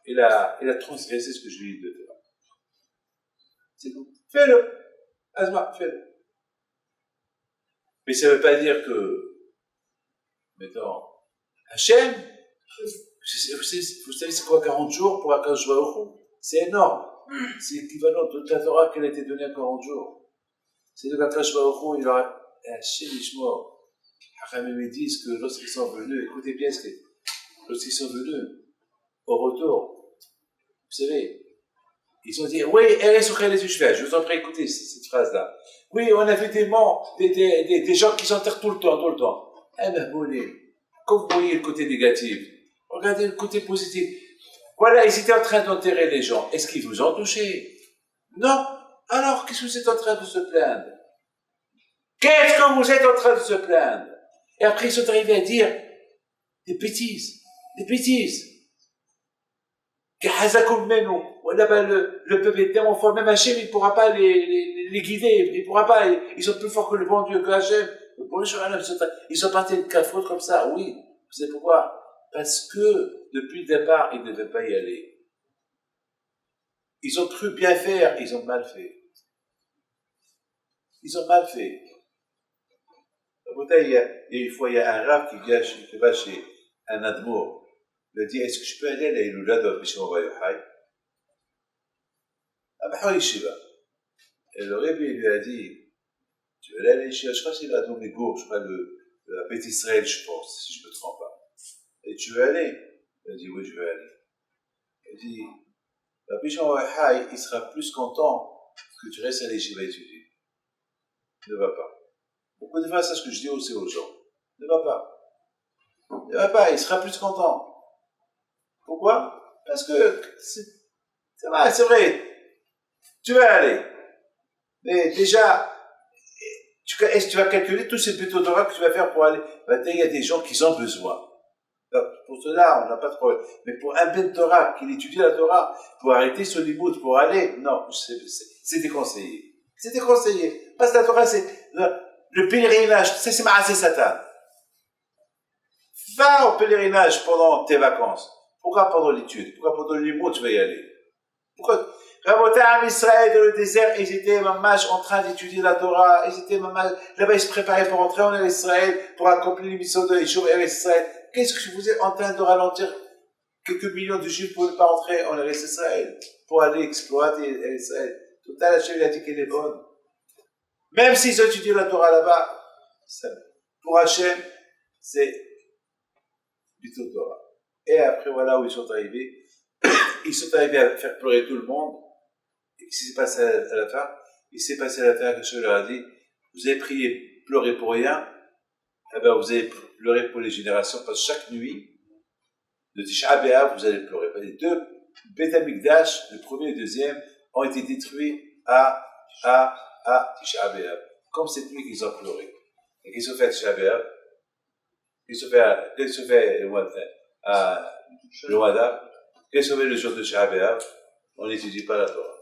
Il a transgressé ce que je lui ai dit de faire. C'est tout. Fais-le. Asma, fais-le. Mais ça ne veut pas dire que, mettons, Hachem, vous savez c'est quoi 40 jours pour Akadosh Baruch Hu? C'est énorme. C'est l'équivalent de toute la Torah qu'elle a été donnée à 40 jours. C'est de Akadosh Baruch Hu, il aura Hachem Ishmor. Hachamim me disent que lorsqu'ils sont venus, écoutez bien ce que, lorsqu'ils sont venus, au retour, vous savez, ils ont dit, oui, je vous en prie, écoutez cette phrase-là. Oui, on a vu des gens qui s'enterrent tout le temps. Eh ben, quand vous voyez le côté négatif, regardez le côté positif. Voilà, ils étaient en train d'enterrer les gens. Est-ce qu'ils vous ont touché? Non. Alors, qu'est-ce que vous êtes en train de se plaindre? Qu'est-ce que vous êtes en train de se plaindre? Et après, ils sont arrivés à dire des bêtises. Là-bas, le peuple est tellement fort, même Hachem, il ne pourra pas les guider, il ne pourra pas, ils sont plus forts que le bon Dieu, que Hachem. Ils sont partis de 4 fautes comme ça, oui. Vous savez pourquoi? Parce que, depuis le départ, ils ne devaient pas y aller. Ils ont cru bien faire, ils ont mal fait. Il y a une fois, il y a un rab qui va chez un admour. Il dit, est-ce que je peux aller à l'Iloula de Bishon Yochai? Ah ben, Yeshiva. Et le Rebbe lui a dit, tu veux aller à l'Yeshiva? Je crois que c'est l'Admour Mégour, je crois la Beth Israël, je pense, si je ne me trompe pas. Et tu veux aller? Il a dit, oui, je veux aller. Il dit, Bishon Yochai, il sera plus content que tu restes à l'Yeshiva étudier. Ne va pas. Beaucoup de fois, c'est ce que je dis aussi aux gens. Ne va pas. Ne va pas, il sera plus content. Pourquoi? Parce que c'est vrai, tu vas aller. Mais déjà, est-ce que tu vas calculer tous ces petits Torah que tu vas faire pour aller? Il y a des gens qui ont besoin. Donc, pour cela, on n'a pas de problème. Mais pour un Ben Torah, qui étudie la Torah, pour arrêter son limoud, pour aller, non, c'est déconseillé. C'est déconseillé. Parce que la Torah, c'est le pèlerinage, c'est Ma'aseh Satan. Va au pèlerinage pendant tes vacances. Pourquoi pendant l'étude? Pourquoi pendant le limoud, tu vas y aller? Pourquoi? Rabotam Israël dans le désert, ils étaient en train d'étudier la Torah, ils étaient là-bas, ils se préparaient pour entrer en Israël, pour accomplir l'émission de Yeshua et Israël. Qu'est-ce que vous êtes en train de ralentir quelques millions de Juifs pour ne pas entrer en Israël, pour aller exploiter Israël? Tout à l'heure, il a dit qu'elle est bonne. Même s'ils ont étudié la Torah là-bas, pour Hachem, c'est du Torah. Et après, voilà où ils sont arrivés. Ils sont arrivés à faire pleurer tout le monde. Et qu'est-ce qui s'est passé à la fin? Il s'est passé à la fin que je leur ai dit, vous avez prié, pleuré pour rien, eh bien vous avez pleuré pour les générations, parce que chaque nuit, de Tisha B'Av, vous allez pleurer. Les deux Beth Amikdash, le premier et le deuxième, ont été détruits à Tisha B'Av. Comme cette nuit qu'ils ont pleuré. Et qu'ils ont fait à Tisha B'Av, qu'ils ont fait le Wada, qu'ils ont fait le jour de Tisha B'Av, on n'étudie pas la Torah.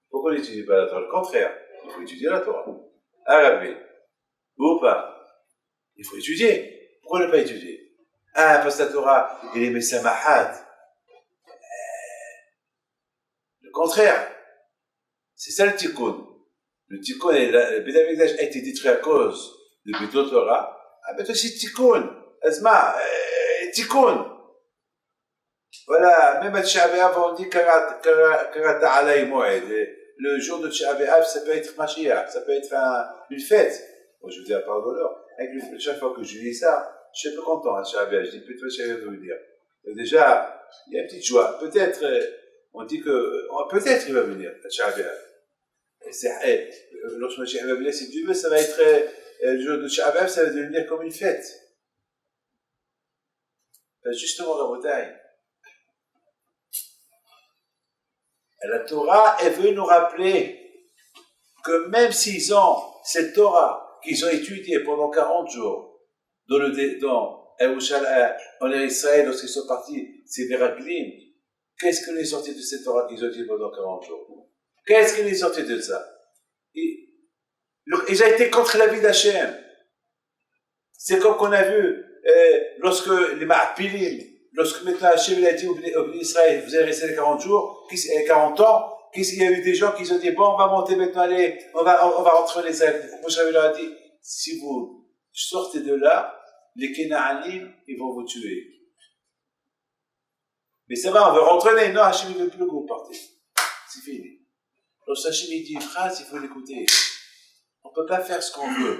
Pourquoi on n'étudie pas la Torah? Le contraire, il faut étudier la Torah. Arabe, ou pas, il faut étudier. Pourquoi ne pas étudier? Parce que la Torah, il est Messamahat. Le contraire, c'est ça le tikkun. Le tikkun, le Beth Amikdash a été détruit à cause de Beth Torah. Mais toi, c'est tikkun. Asma, tikkun. Voilà, même à Tisha B'Av, on dit Karata Alay Moed. Le jour de Tisha B'Av, ça peut être Mashiach, ça peut être une fête. Moi, je vous dis à part d'honneur. Chaque fois que je lis ça, je suis un peu content à Tisha B'Av. Je dis plutôt ce que je vais vous dire. Déjà, il y a une petite joie. Peut-être, on dit que, peut-être il va venir à Tisha B'Av. Lorsque Mashiach va venir, si Dieu veut, ça va être, le jour de Tisha B'Av, ça va devenir comme une fête. Justement, la bataille. La Torah, elle veut nous rappeler que même s'ils ont cette Torah qu'ils ont étudiée pendant 40 jours en Israël, lorsqu'ils sont partis, c'est Meraglim, qu'est-ce que les sorti de cette Torah qu'ils ont étudiée pendant 40 jours? Qu'est-ce qu'ils sont sorti de ça? Ils ont été contre la vie d'Hachem. C'est comme qu'on a vu lorsque les Ma'apilim, lorsque maintenant Hachem a dit au Israël, vous allez rester les 40 jours, 40 ans, il y a eu des gens qui se sont dit, bon, on va monter maintenant, on va rentrer en Israël. Moshe leur a dit, si vous sortez de là, les Kénaanim, ils vont vous tuer. Mais ça va, on veut rentrer, non, Hachem ne veut plus que vous partez. C'est fini. Lorsque Hachem dit une phrase, il faut l'écouter. On ne peut pas faire ce qu'on veut.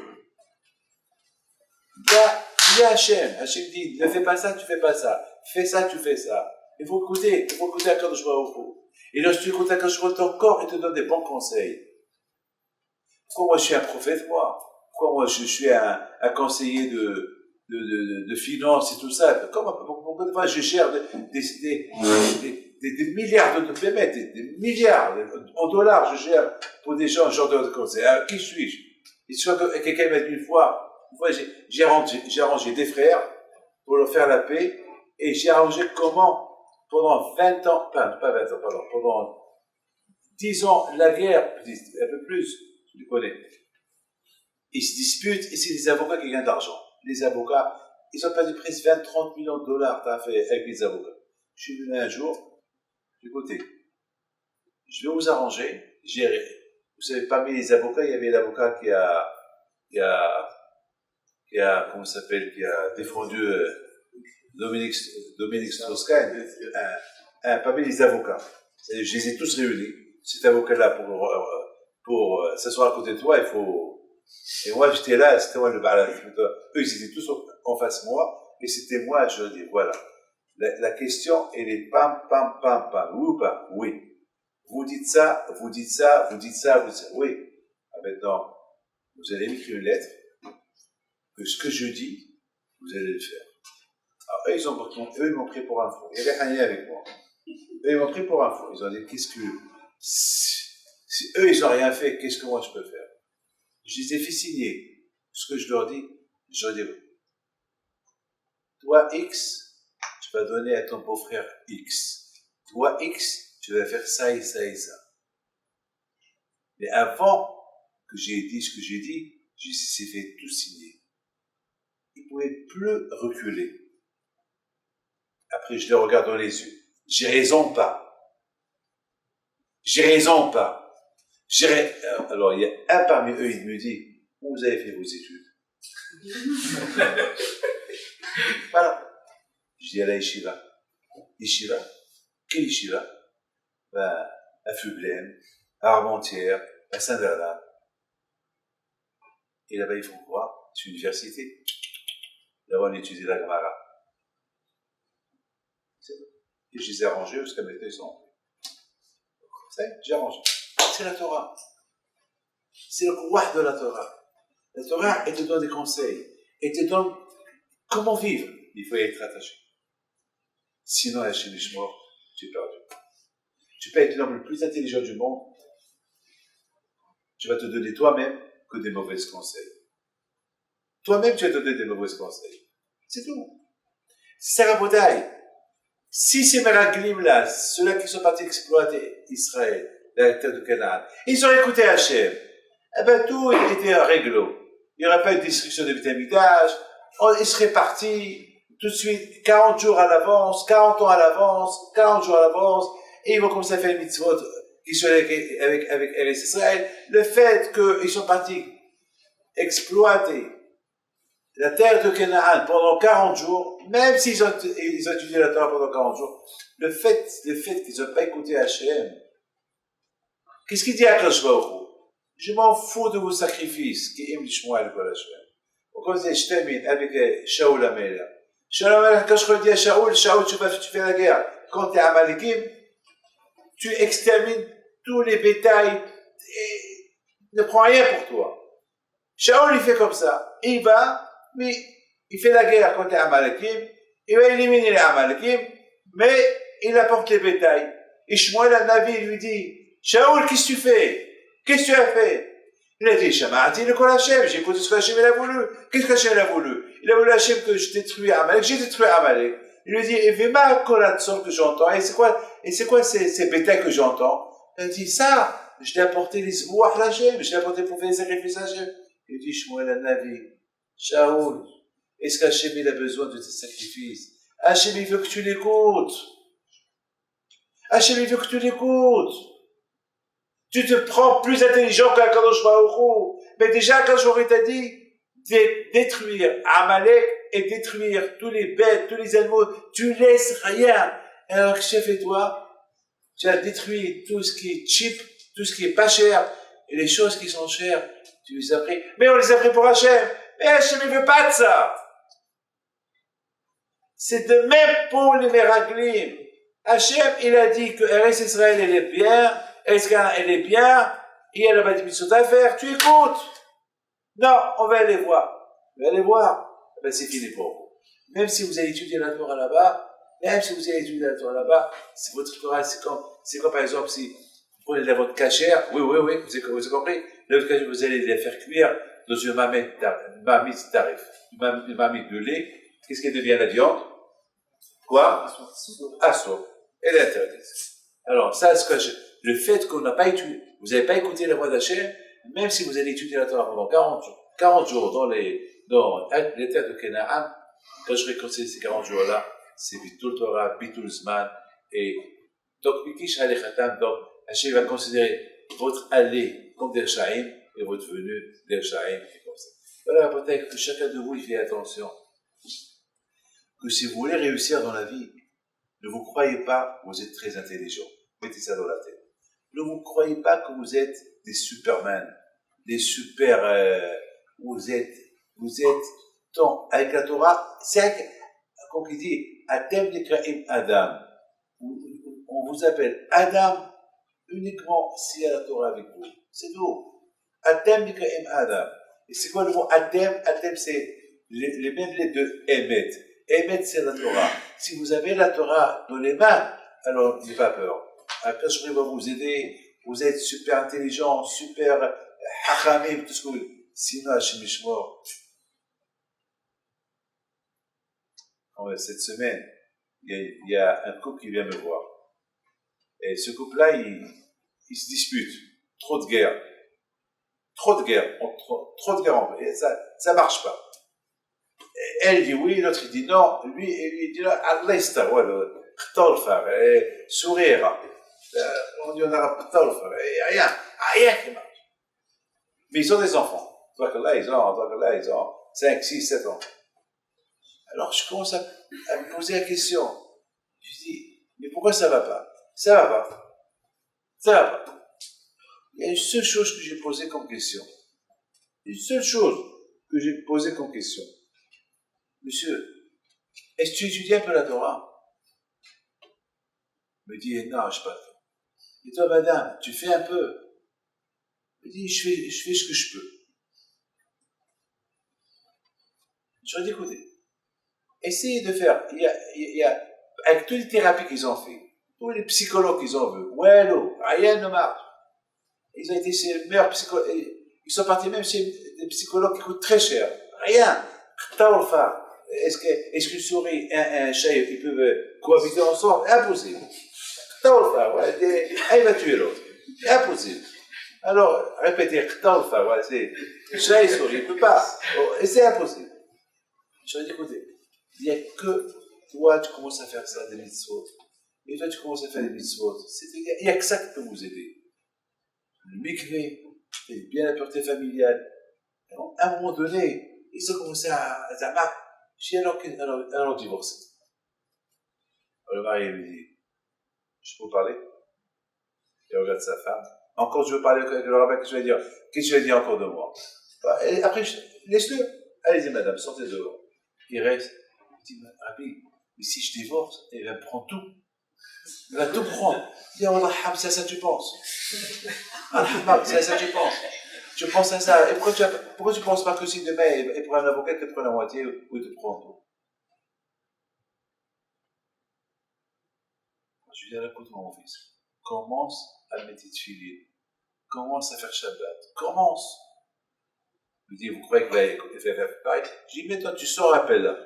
Il y a Hachem. Hachem dit, ne fais pas ça, tu fais pas ça. Fais ça, tu fais ça. Il faut écouter Akadosh Baruch Hu. Et lorsque tu écoutes Akadosh Baruch Hu, ton corps, il te donne des bons conseils. Pourquoi moi je suis un prophète, moi? Pourquoi moi je suis un conseiller de finances et tout ça? Pourquoi de fois je gère des milliards des milliards en dollars, je gère pour des gens, genre de conseils. Alors, qui suis-je? Et soit que quelqu'un m'a dit une fois, j'ai arrangé des frères pour leur faire la paix, et j'ai arrangé comment, pendant 20 ans, pas 20 ans, pardon, pendant 10 ans, la guerre, un peu plus, je les connais, ils se disputent, et c'est les avocats qui gagnent d'argent. Les avocats, ils ont perdu presque 20-30 millions de dollars avec les avocats. Je suis venu un jour, écoutez, je vais vous arranger, vous savez, parmi les avocats, il y avait l'avocat qui a comment ça s'appelle, qui a défendu Dominique Strauss-Kahn, parmi les avocats. Je les ai tous réunis. Cet avocat-là, pour s'asseoir à côté de toi, il faut... Et moi, j'étais là, c'était moi le balade. Eux, ils étaient tous en face de moi, et c'était moi, je dis, voilà. La question, elle est pam, oui ou pas? Oui. vous dites ça, vous dites ça, vous dites ça, vous dites ça. Oui. Maintenant, vous allez m'écrire une lettre, que ce que je dis, vous allez le faire. Alors, eux, ils m'ont pris pour un fou. Il y avait un lien avec moi. Eux, ils m'ont pris pour un fou. Ils ont dit, qu'est-ce que... Si eux, ils n'ont rien fait, qu'est-ce que moi, je peux faire? Je les ai fait signer. Ce que je leur dis, toi, X, tu vas donner à ton beau-frère X. Toi, X, tu vas faire ça et ça et ça. Mais avant que j'ai dit ce que j'ai dit, j'ai fait tout signer. Ils ne pouvaient plus reculer. Après, je les regarde dans les yeux. J'ai raison ou pas? J'ai raison ou pas? Alors, il y a un parmi eux, il me dit, où vous avez fait vos études? Voilà. Je dis à la yeshiva. Yeshiva? Quelle yeshiva? Ben, à Fuglen, à Armentières, à Saint-Bernard. Et là-bas, ils font quoi? C'est une université. Là-bas, on étudie la Gemara. Et je les ai arrangés jusqu'à maintenant, ils sont entrés. Ça y est, j'ai arrangé. C'est la Torah. C'est le pouvoir de la Torah. La Torah, elle te donne des conseils. Elle te donne comment vivre. Il faut y être attaché. Sinon, Hachem Ishmor, tu es perdu. Tu peux être l'homme le plus intelligent du monde. Tu vas te donner toi-même que des mauvais conseils. Toi-même, tu vas te donner des mauvais conseils. C'est tout. C'est la bouteille. Si ces Meraglim là, ceux-là qui sont partis exploiter Israël, la terre de Canaan, ils ont écouté Hachem, eh ben tout était en réglo. Il n'y aurait pas eu de destruction de Beth-Amikdash, ils seraient partis tout de suite, 40 jours à l'avance, 40 ans à l'avance, 40 jours à l'avance, et ils vont commencer à faire les mitzvot qui sont avec Eretz Israël. Le fait qu'ils sont partis exploiter la terre de Canaan pendant 40 jours, même s'ils ont étudié la Torah pendant 40 jours, le fait qu'ils n'ont pas écouté Hachem, qu'est-ce qu'il dit à Akadosh Baruch Hu? Je m'en fous de vos sacrifices, qui aiment l'Ishmoa et le Kol Hachem. Comme je termine avec Shaoul Amelech. Shaoul Amelech, quand je dis à Shaoul, tu fais la guerre. Quand tu es Amalekim, tu extermines tous les bétails et ne prends rien pour toi. Shaoul, il fait comme ça. Il va, mais il fait la guerre contre les Amalekim, il va éliminer les Amalekim, mais il apporte les bétails. Et Shmuel Navi lui dit, Shaoul, qu'est-ce que tu fais? Qu'est-ce que tu as fait? Il a dit, Shama'ati le Kol Hachem, j'ai écouté ce que Hachem a voulu. Qu'est-ce que Hachem a voulu? Il a voulu Hachem que je détruise Amalek, j'ai détruit Amalek. Il lui dit, et Vema Kolatzon que j'entends, et c'est quoi ces bétails que j'entends? Il a dit, ça, je l'ai apporté les Zouach Hachem, je l'ai apporté pour faire les sacrifices Hachem. Il dit, Shmuel Navi, Shaoul, est-ce qu'Hachem il a besoin de tes sacrifices? Hachem il veut que tu l'écoutes. Hachem il veut que tu l'écoutes. Tu te prends plus intelligent qu'Akadosh Baruch Hu. Mais déjà, Akadosh Baruch Hu t'a dit de détruire Amalek et détruire tous les bêtes, tous les animaux. Tu laisses rien. Alors, qu'est-ce que tu fais toi? Tu as détruit tout ce qui est cheap, tout ce qui est pas cher. Et les choses qui sont chères, tu les as pris. Mais on les a pris pour Hachem. Mais Hachem ne veut pas de ça. C'est de même pour les Meraglim. Hachem, il a dit que Eretz Israël, elle est bien. Elle est bien, et elle a des mitzvot à faire, tu écoutes. Non, on va aller voir. On va aller voir. Ben, c'est fini pour vous. Même si vous allez étudier la Torah là-bas, c'est votre Torah, c'est comme par exemple, si vous prenez de votre cachère, oui, vous avez compris, la cachère, vous allez la faire cuire dans une marmite tarif, une marmite de lait, qu'est-ce qui devient la viande? Quoi? Assour. Elle est interdite. Alors, ça, le fait qu'on n'a pas étudié, vous n'avez pas écouté la voix d'Hachem, même si vous allez étudier la Torah pendant 40 jours dans les terres de Canaan, quand je réconcilie ces 40 jours-là, c'est Bitul Torah, Bitul Zman, et donc, Bikish Alechatam, donc, Hachem va considérer votre aller comme des Shaim, et votre venue des Shaim, et comme ça. Voilà, peut-être que chacun de vous, il fait attention. Que si vous voulez réussir dans la vie, ne vous croyez pas que vous êtes très intelligent. Mettez ça dans la tête. Ne vous croyez pas que vous êtes des Superman, des super... vous êtes tant avec la Torah, c'est comme il dit, Atem Nekraim Adam. On vous appelle Adam, uniquement s'il y a la Torah avec vous. C'est tout. Atem Mikaim Adam. Et c'est quoi le mot Atem? Atem, c'est les mêmes lettres de Emet. Emet, c'est la Torah. Si vous avez la Torah dans les mains, alors n'ayez pas peur. Après, je vais vous aider. Vous êtes super intelligent, super hachamim, tout ce que vous voulez. Sinon, Hachem Ishmor. Cette semaine, il y a un couple qui vient me voir. Et ce couple-là, il se dispute. Trop de guerre. Trop de guerre. Trop de guerre. Et ça marche pas. Et elle dit oui, l'autre il dit non. Lui il dit Allah istawal. Khtalfar. Sourire. On dit en arabe khtalfar. Rien qui marche. Mais ils ont des enfants. Donc là, ils ont 5, 6, 7 ans. Alors je commence à me poser la question. Je dis, mais pourquoi ça va pas? Ça va pas. Il y a une seule chose que j'ai posée comme question. Monsieur, est-ce que tu étudies un peu la Torah? Il me dit, non, je ne sais pas. Et toi, madame, tu fais un peu? Il me dit, je fais ce que je peux. Je lui ai dit, écoutez, essayez de faire, il y a, avec toutes les thérapies qu'ils ont fait, tous les psychologues qu'ils ont vu, rien ne marche. Ils ont été chez les meilleurs psychologues, ils sont partis même chez des psychologues qui coûtent très cher. Rien. Est-ce qu'une souris et un chat, ils peuvent cohabiter ensemble? Impossible. Il va tuer l'autre. Impossible. Alors, répétez, c'est chat et souris, il ne peut pas. Et c'est impossible. Je lui ai dit, écoutez, il n'y a que toi, tu commences à faire ça, des mitzvot. Et toi, tu commences à faire des mitzvot. Il n'y a que ça qui peut vous aider. Le mikvé, bien la pureté familiale. Alors, à un moment donné, ils ont commencé à zama. Je dis alors divorcer. Alors, le mari lui dit, je peux vous parler? Il regarde sa femme. Encore, je veux parler avec le rabbin, qu'est-ce que je vais dire? Qu'est-ce que tu vas dire encore de moi? Et après, laisse-le. Allez-y, madame, sortez dehors. Il reste. Il dit, Rabbi, mais si je divorce, il va me prendre tout. Il va tout prendre. Il dit, Allah, c'est à ça que tu penses. Allah, c'est à ça que tu penses. Tu penses à ça. Et pourquoi tu ne penses pas que si demain, il prend un avocat, il te prend la moitié, ou il te prend tout? Je lui dis, écoute-moi, mon fils. Commence à mettre tes filets. Commence à faire Shabbat. Commence. Il dit, vous croyez qu'il va faire pareil? Je dis, mais toi, tu sors, appelle-là.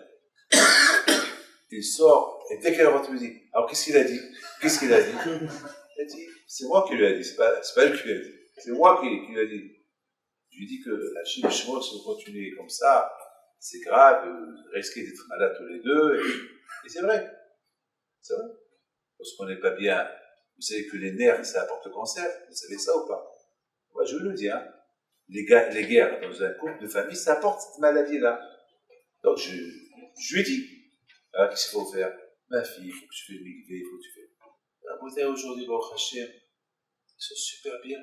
Il sort, et dès qu'elle rentre, il me dit, alors qu'est-ce qu'il a dit? Il a dit, c'est moi qui lui ai dit, c'est pas lui qui lui a dit. C'est moi qui lui ai dit. Je lui dis que la Hachem Ishmor, si vous continuez comme ça, c'est grave, vous risquez d'être malades tous les deux, et c'est vrai. C'est vrai. Lorsqu'on n'est pas bien, vous savez que les nerfs, ça apporte le cancer, vous savez ça ou pas? Moi, je vous le dis, hein. Les guerres dans un couple de famille, ça apporte cette maladie-là. Donc, je lui ai dit, alors, qu'est-ce qu'il faut faire? Ma fille, il faut que tu fasses le mikvé, il faut que tu fasses. La beauté aujourd'hui, Baruch Hashem, ils sont super bien.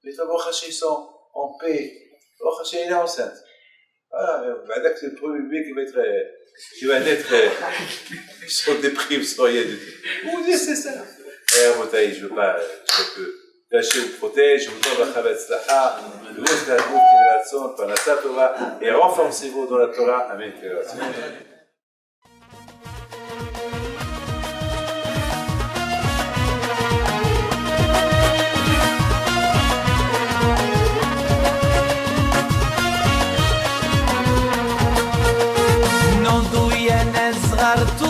Mais toi, Baruch Hashem, ils sont en paix. Baruch Hashem, elle est enceinte. Voilà, mais c'est le premier bébé qui va naître sans déprime, sans rien du tout. Vous dites, c'est ça. Rabotaï, je veux que Hachem vous protège, je vous donne la chavet slacha, le mot de la bouche, la son, panasa Torah, et renforcez-vous dans la Torah. Amen. Non, du jenes zgartu